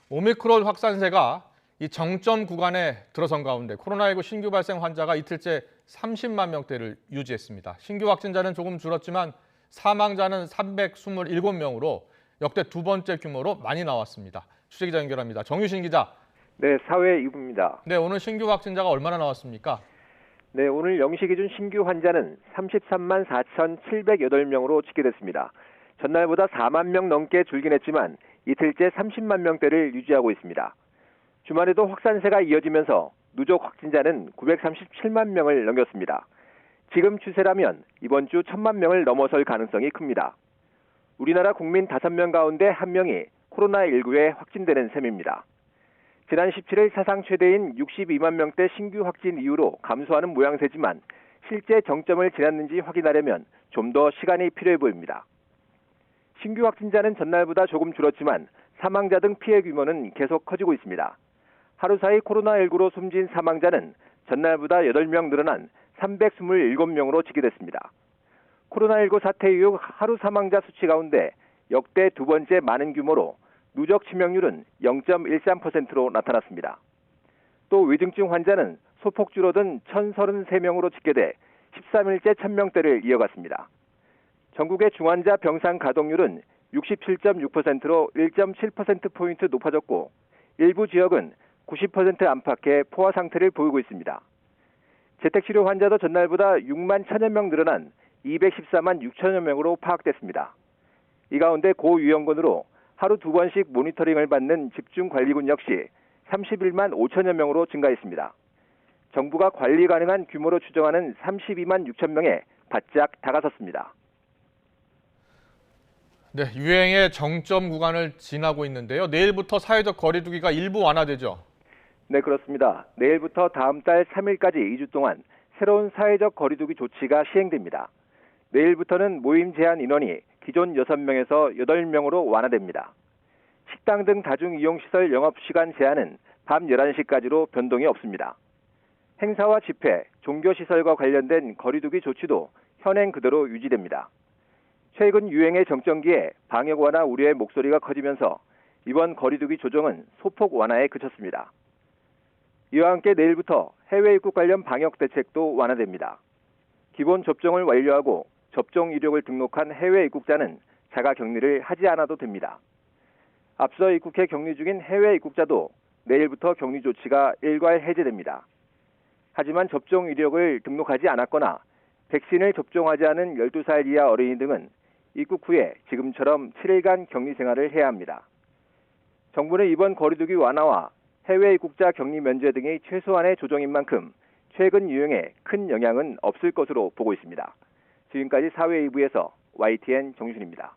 오미크론 확산세가 이 정점 구간에 들어선 가운데 코로나19 신규 발생 환자가 이틀째 30만 명대를 유지했습니다. 신규 확진자는 조금 줄었지만 사망자는 327명으로 역대 두 번째 규모로 많이 나왔습니다. 취재기자 연결합니다. 정유신 기자. 네, 사회 2부입니다. 네, 오늘 신규 확진자가 얼마나 나왔습니까? 네, 오늘 0시 기준 신규 환자는 33만 4,708명으로 집계됐습니다. 전날보다 4만 명 넘게 줄긴 했지만 이틀째 30만 명대를 유지하고 있습니다. 주말에도 확산세가 이어지면서 누적 확진자는 937만 명을 넘겼습니다. 지금 추세라면 이번 주 1,000만 명을 넘어설 가능성이 큽니다. 우리나라 국민 5명 가운데 1명이 코로나19에 확진되는 셈입니다. 지난 17일 사상 최대인 62만 명대 신규 확진 이후로 감소하는 모양새지만 실제 정점을 지났는지 확인하려면 좀 더 시간이 필요해 보입니다. 신규 확진자는 전날보다 조금 줄었지만 사망자 등 피해 규모는 계속 커지고 있습니다. 하루 사이 코로나19로 숨진 사망자는 전날보다 8명 늘어난 327명으로 집계됐습니다. 코로나19 사태 이후 하루 사망자 수치 가운데 역대 두 번째 많은 규모로 누적 치명률은 0.13%로 나타났습니다. 또 위중증 환자는 소폭 줄어든 1,033명으로 집계돼 13일째 1,000명대를 이어갔습니다. 전국의 중환자 병상 가동률은 67.6%로 1.7%포인트 높아졌고 일부 지역은 90% 안팎의 포화 상태를 보이고 있습니다. 재택치료 환자도 전날보다 6만 1,000여 명 늘어난 214만 6천여 명으로 파악됐습니다. 이 가운데 고위험군으로 하루 2번씩 모니터링을 받는 집중관리군 역시 31만 5천여 명으로 증가했습니다. 정부가 관리 가능한 규모로 추정하는 32만 6천 명에 바짝 다가섰습니다. 네, 유행의 정점 구간을 지나고 있는데요. 내일부터 사회적 거리 두기가 일부 완화되죠? 네, 그렇습니다. 내일부터 다음 달 3일까지 2주 동안 새로운 사회적 거리 두기 조치가 시행됩니다. 내일부터는 모임 제한 인원이 기존 6명에서 8명으로 완화됩니다. 식당 등 다중이용시설 영업시간 제한은 밤 11시까지로 변동이 없습니다. 행사와 집회, 종교시설과 관련된 거리두기 조치도 현행 그대로 유지됩니다. 최근 유행의 정점기에 방역 완화 우려의 목소리가 커지면서 이번 거리두기 조정은 소폭 완화에 그쳤습니다. 이와 함께 내일부터 해외 입국 관련 방역 대책도 완화됩니다. 기본 접종을 완료하고 접종 이력을 등록한 해외 입국자는 자가 격리를 하지 않아도 됩니다. 앞서 입국해 격리 중인 해외 입국자도 내일부터 격리 조치가 일괄 해제됩니다. 하지만 접종 이력을 등록하지 않았거나 백신을 접종하지 않은 12살 이하 어린이 등은 입국 후에 지금처럼 7일간 격리 생활을 해야 합니다. 정부는 이번 거리두기 완화와 해외 입국자 격리 면제 등이 최소한의 조정인 만큼 최근 유행에 큰 영향은 없을 것으로 보고 있습니다. 지금까지 사회 2부에서 YTN 정유신입니다.